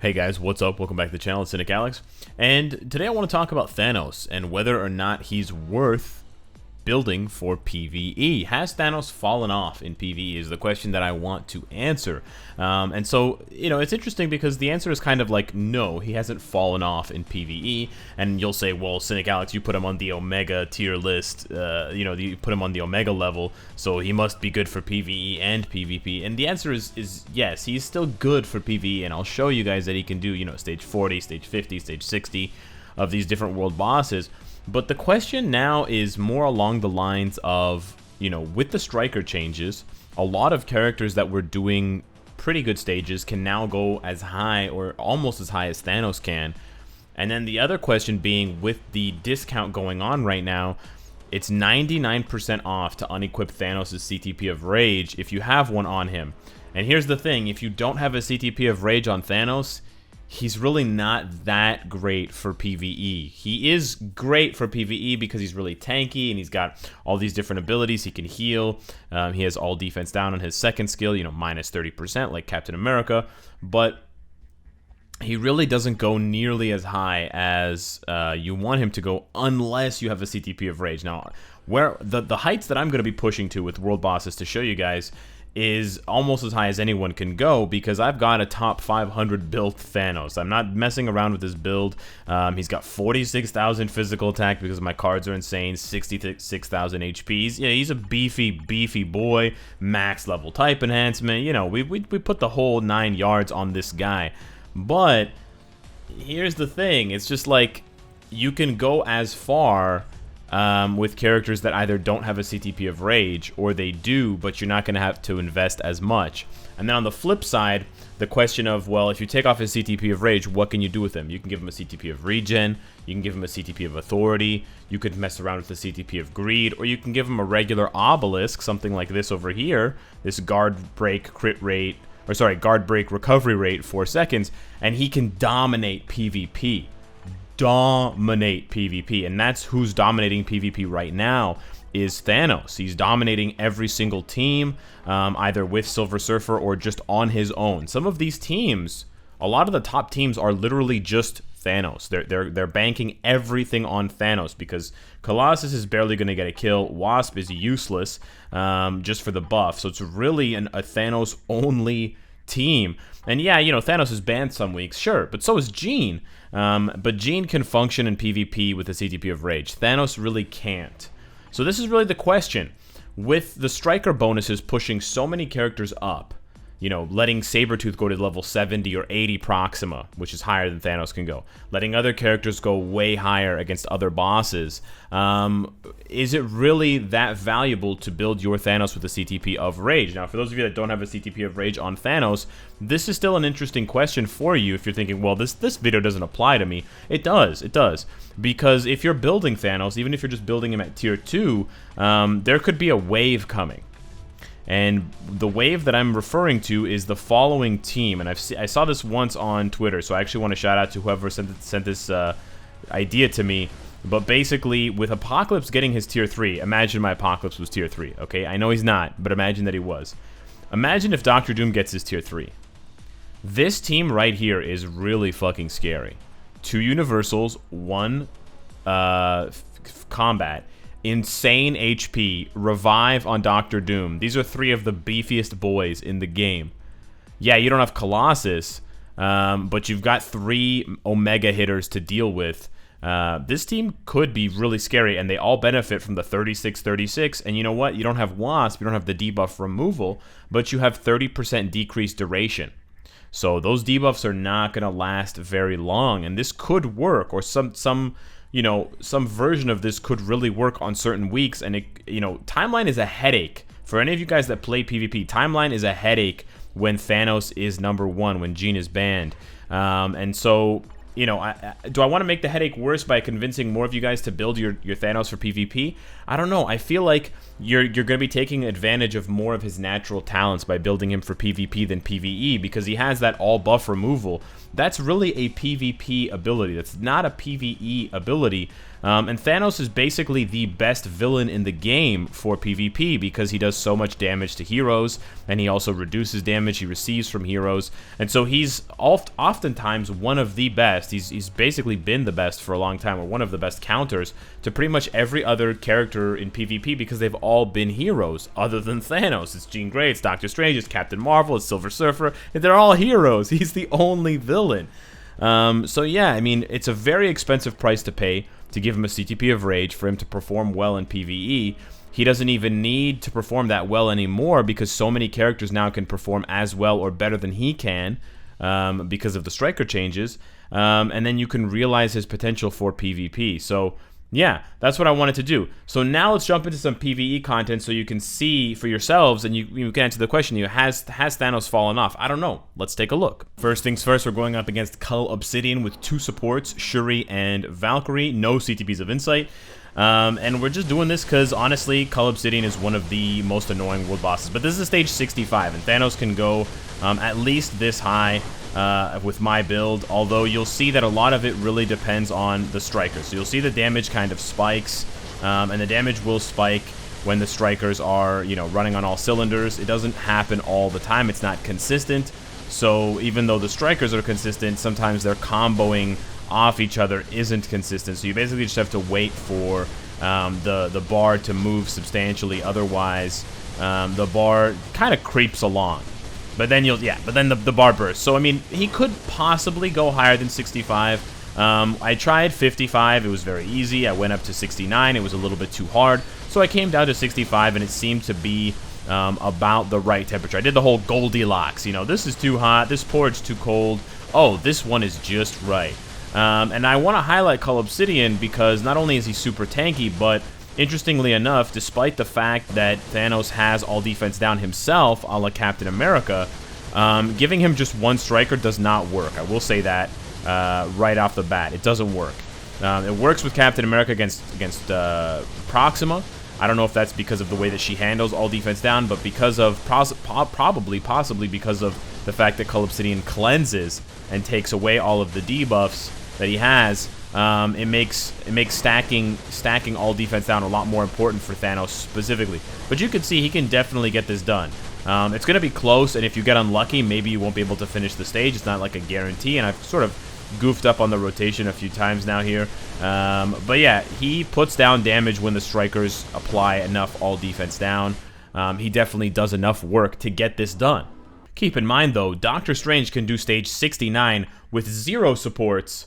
Hey guys, what's up? Welcome back to the channel, it's Cynicalex. And today I want to talk about Thanos and whether or not he's worth building for PvE. Has Thanos fallen off in PvE is the question that I want to answer. And so, it's interesting because the answer is kind of like, no, he hasn't fallen off in PvE. And you'll say, well, Cynicalex, you put him on the Omega tier list, you put him on the Omega level, so he must be good for PvE and PvP. And the answer is yes, he's still good for PvE, and I'll show you guys that he can do, stage 40, stage 50, stage 60 of these different world bosses. But the question now is more along the lines of, with the striker changes, a lot of characters that were doing pretty good stages can now go as high or almost as high as Thanos can. And then the other question being, with the discount going on right now, it's 99% off to unequip Thanos' CTP of Rage if you have one on him. And here's the thing, if you don't have a CTP of Rage on Thanos, he's really not that great for PvE. He is great for PvE because he's really tanky and he's got all these different abilities. He can heal. He has all defense down on his second skill, minus 30% like Captain America. But he really doesn't go nearly as high as you want him to go unless you have a CTP of Rage. Now, where the heights that I'm going to be pushing to with world bosses to show you guys is almost as high as anyone can go because I've got a top 500 built Thanos. I'm not messing around with this build. He's got 46,000 physical attack because my cards are insane, 66,000 HPs. Yeah, he's a beefy boy, max level type enhancement. We put the whole 9 yards on this guy. But here's the thing, it's just like you can go as far with characters that either don't have a CTP of Rage, or they do, but you're not going to have to invest as much. And then on the flip side, the question of, well, if you take off his CTP of Rage, what can you do with him? You can give him a CTP of Regen, you can give him a CTP of Authority, you could mess around with the CTP of Greed, or you can give him a regular Obelisk, something like this over here, this Guard Break Crit Rate, or sorry, Guard Break Recovery Rate, 4 seconds, and he can dominate PvP. Dominate PvP, and that's who's dominating PvP right now is Thanos. He's dominating every single team, either with Silver Surfer or just on his own. Some of these teams, a lot of the top teams are literally just Thanos. They're banking everything on Thanos because Colossus is barely going to get a kill. Wasp is useless just for the buff, so it's really a Thanos only team. And yeah, Thanos is banned some weeks, sure, but so is Jean. But Jean can function in PvP with the CTP of Rage. Thanos really can't. So this is really the question. With the striker bonuses pushing so many characters up, letting Sabretooth go to level 70 or 80 Proxima, which is higher than Thanos can go. Letting other characters go way higher against other bosses. Is it really that valuable to build your Thanos with a CTP of Rage? Now, for those of you that don't have a CTP of Rage on Thanos, this is still an interesting question for you if you're thinking, well, this video doesn't apply to me. It does. Because if you're building Thanos, even if you're just building him at tier 2, there could be a wave coming. And the wave that I'm referring to is the following team, and I saw this once on Twitter, so I actually want to shout out to whoever sent this idea to me. But basically, with Apocalypse getting his tier 3, imagine my Apocalypse was tier 3, okay? I know he's not, but imagine that he was. Imagine if Doctor Doom gets his tier 3. This team right here is really fucking scary. 2 Universals, 1 combat, insane HP, revive on Doctor Doom. These are 3 of the beefiest boys in the game. Yeah, you don't have Colossus, but you've got 3 Omega hitters to deal with. This team could be really scary, and they all benefit from the 36-36. And you know what? You don't have Wasp, you don't have the debuff removal, but you have 30% decreased duration. So those debuffs are not going to last very long, and this could work, or some version of this could really work on certain weeks. And Timeline is a headache for any of you guys that play PvP. Timeline is a headache when Thanos is number 1, when Jean is banned, and so do I want to make the headache worse by convincing more of you guys to build your Thanos for PvP? I don't know. I feel like you're going to be taking advantage of more of his natural talents by building him for PvP than PvE, because he has that all buff removal. That's really a PvP ability. That's not a PvE ability. And Thanos is basically the best villain in the game for PvP because he does so much damage to heroes, and he also reduces damage he receives from heroes. And so he's oftentimes one of the best. He's basically been the best for a long time, or one of the best counters to pretty much every other character in PvP because they've all been heroes other than Thanos. It's Jean Grey, it's Doctor Strange, it's Captain Marvel, it's Silver Surfer. They're all heroes. He's the only villain. So yeah, I mean, it's a very expensive price to pay to give him a CTP of Rage for him to perform well in PvE. He doesn't even need to perform that well anymore because so many characters now can perform as well or better than he can because of the striker changes. And then you can realize his potential for PvP. So yeah, that's what I wanted to do. So now let's jump into some PvE content so you can see for yourselves and you can answer the question, has Thanos fallen off? I don't know. Let's take a look. First things first, we're going up against Cull Obsidian with 2 supports, Shuri and Valkyrie. No CTPs of Insight. And we're just doing this because, honestly, Cull Obsidian is one of the most annoying world bosses. But this is a stage 65, and Thanos can go at least this high with my build, although you'll see that a lot of it really depends on the strikers. So you'll see the damage kind of spikes, and the damage will spike when the strikers are, running on all cylinders. It doesn't happen all the time. It's not consistent. So even though the strikers are consistent, sometimes they're comboing off each other isn't consistent. So you basically just have to wait for the bar to move substantially. Otherwise, the bar kind of creeps along. But then the bar bursts. So I mean, he could possibly go higher than 65. I tried 55. It was very easy. I went up to 69. It was a little bit too hard. So I came down to 65, and it seemed to be about the right temperature. I did the whole Goldilocks. This is too hot. This porridge too cold. Oh, this one is just right. And I want to highlight Cull Obsidian because not only is he super tanky, but interestingly enough, despite the fact that Thanos has all defense down himself, a la Captain America, giving him just one striker does not work. I will say that right off the bat. It doesn't work. It works with Captain America against Proxima. I don't know if that's because of the way that she handles all defense down, but because of possibly because of the fact that Cull Obsidian cleanses and takes away all of the debuffs that he has, it makes stacking all defense down a lot more important for Thanos specifically. But you can see he can definitely get this done. It's going to be close, and if you get unlucky, maybe you won't be able to finish the stage. It's not like a guarantee, and I've sort of goofed up on the rotation a few times now here. But yeah, he puts down damage when the strikers apply enough all defense down. He definitely does enough work to get this done. Keep in mind, though, Doctor Strange can do stage 69 with 0 supports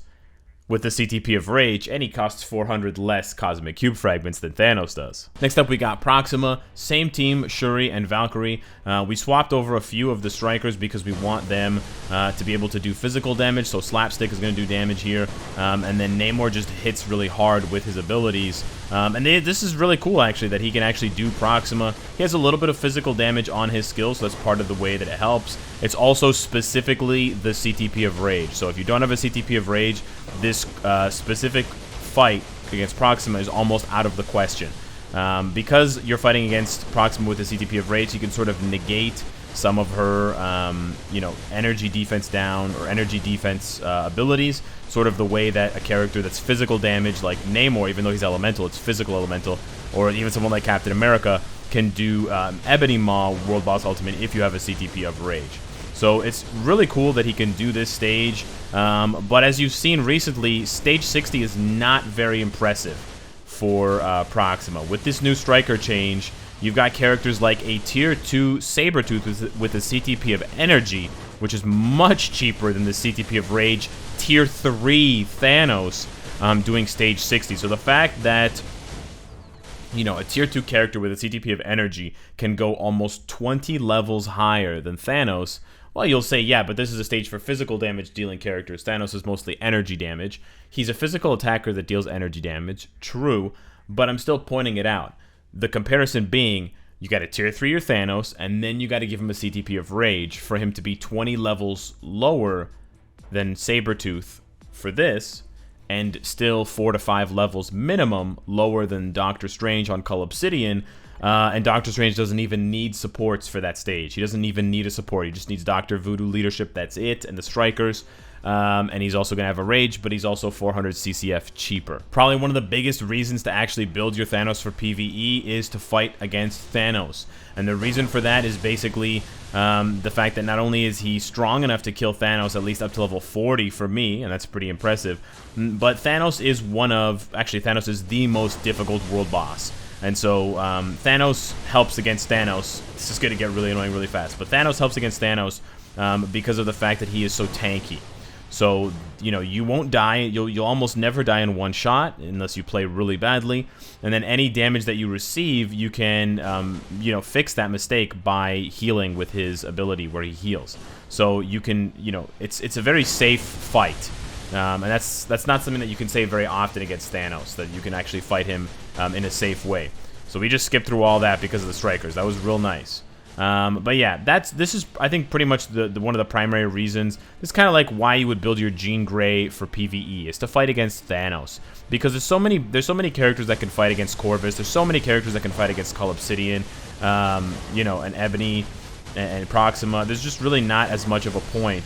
with the CTP of Rage, and he costs 400 less Cosmic Cube Fragments than Thanos does. Next up, we got Proxima. Same team, Shuri and Valkyrie. We swapped over a few of the strikers because we want them to be able to do physical damage, so Slapstick is going to do damage here, and then Namor just hits really hard with his abilities. And this is really cool, actually, that he can actually do Proxima. He has a little bit of physical damage on his skill, so that's part of the way that it helps. It's also specifically the CTP of Rage. So if you don't have a CTP of Rage, this specific fight against Proxima is almost out of the question. Because you're fighting against Proxima with the CTP of Rage, you can sort of negate some of her, energy defense down or energy defense abilities, sort of the way that a character that's physical damage, like Namor, even though he's elemental, it's physical elemental, or even someone like Captain America can do Ebony Maw World Boss Ultimate if you have a CTP of Rage. So it's really cool that he can do this stage, but as you've seen recently, stage 60 is not very impressive for Proxima. With this new striker change, you've got characters like a tier 2 Sabretooth with a CTP of Energy, which is much cheaper than the CTP of Rage, tier 3 Thanos doing stage 60. So the fact that a tier 2 character with a CTP of Energy can go almost 20 levels higher than Thanos, well, you'll say, yeah, but this is a stage for physical damage dealing characters. Thanos is mostly energy damage. He's a physical attacker that deals energy damage. True, but I'm still pointing it out. The comparison being, you got a tier 3 or Thanos, and then you got to give him a CTP of Rage for him to be 20 levels lower than Sabretooth for this, and still 4 to 5 levels minimum lower than Doctor Strange on Cull Obsidian. And Doctor Strange doesn't even need supports for that stage. He doesn't even need a support. He just needs Dr. Voodoo leadership, that's it, and the Strikers. And he's also going to have a Rage, but he's also 400 CCF cheaper. Probably one of the biggest reasons to actually build your Thanos for PvE is to fight against Thanos. And the reason for that is basically the fact that not only is he strong enough to kill Thanos at least up to level 40 for me, and that's pretty impressive, but Thanos is Thanos is the most difficult world boss. And so Thanos helps against Thanos. This is going to get really annoying really fast, but Thanos helps against Thanos because of the fact that he is so tanky. So, you know, you won't die. You'll almost never die in one shot unless you play really badly. And then any damage that you receive, you can, you know, fix that mistake by healing with his ability where he heals. So you can, you know, it's a very safe fight. And that's not something that you can say very often against Thanos, that you can actually fight him in a safe way. So we just skipped through all that because of the Strikers. That was real nice. But yeah, this is, I think, pretty much the one of the primary reasons. It's kind of like why you would build your Jean Grey for PvE, is to fight against Thanos. Because there's so many characters that can fight against Corvus. There's so many characters that can fight against Cull Obsidian, you know, and Ebony and Proxima. There's just really not as much of a point.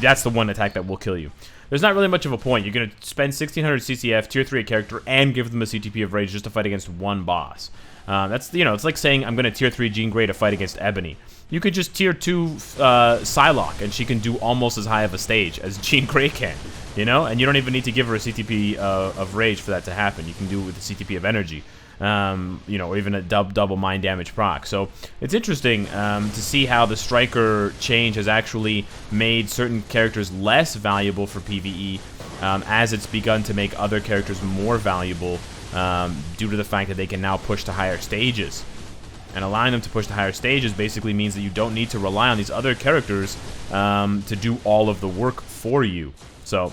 That's the one attack that will kill you. There's not really much of a point. You're going to spend 1600 CCF, tier 3 a character, and give them a CTP of Rage just to fight against one boss. That's, you know, it's like saying I'm going to tier 3 Jean Grey to fight against Ebony. You could just tier 2 Psylocke, and she can do almost as high of a stage as Jean Grey can, you know? And you don't even need to give her a CTP of Rage for that to happen. You can do it with the CTP of Energy. You know, or even a double mind damage proc. So it's interesting to see how the Striker change has actually made certain characters less valuable for PvE as it's begun to make other characters more valuable due to the fact that they can now push to higher stages. And allowing them to push to higher stages basically means that you don't need to rely on these other characters to do all of the work for you. So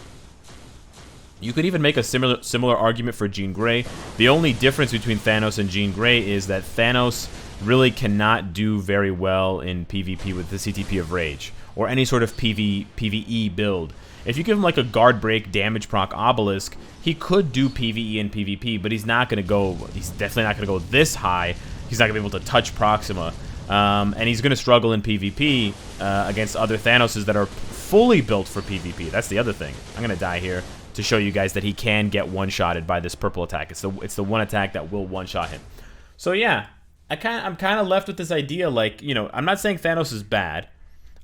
you could even make a similar argument for Jean Grey. The only difference between Thanos and Jean Grey is that Thanos really cannot do very well in PvP with the CTP of Rage, or any sort of PvE build. If you give him like a guard break damage proc obelisk, he could do PvE and PvP, but he's definitely not gonna go this high. He's not gonna be able to touch Proxima. And he's gonna struggle in PvP against other Thanoses that are fully built for PvP. That's the other thing. I'm gonna die here to show you guys that he can get one-shotted by this purple attack. It's the one attack that will one-shot him. So yeah, I'm kind of left with this idea, like, you know, I'm not saying Thanos is bad.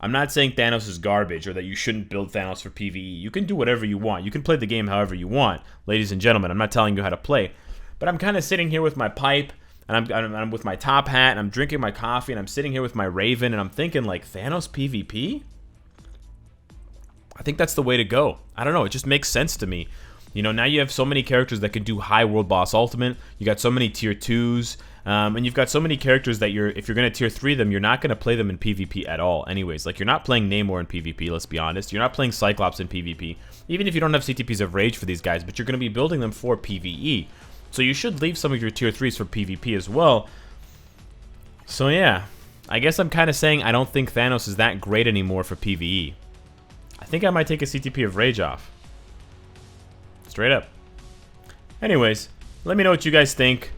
I'm not saying Thanos is garbage or that you shouldn't build Thanos for PvE. You can do whatever you want. You can play the game however you want, ladies and gentlemen. I'm not telling you how to play. But I'm kind of sitting here with my pipe, and I'm with my top hat, and I'm drinking my coffee, and I'm sitting here with my Raven, and I'm thinking, like, Thanos PvP? I think that's the way to go. I don't know, it just makes sense to me. You know, now you have so many characters that can do high world boss ultimate. You got so many tier 2s, and you've got so many characters that if you're going to tier 3 them, you're not going to play them in PvP at all anyways. Like, you're not playing Namor in PvP, let's be honest. You're not playing Cyclops in PvP, even if you don't have CTPs of Rage for these guys, but you're going to be building them for PvE. So you should leave some of your tier 3s for PvP as well. So yeah, I guess I'm kind of saying I don't think Thanos is that great anymore for PvE. I think I might take a CTP of Rage off. Straight up. Anyways, let me know what you guys think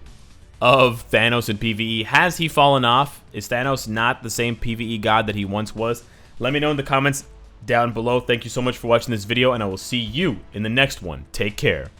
of Thanos in PvE. Has he fallen off? Is Thanos not the same PvE god that he once was? Let me know in the comments down below. Thank you so much for watching this video, and I will see you in the next one. Take care.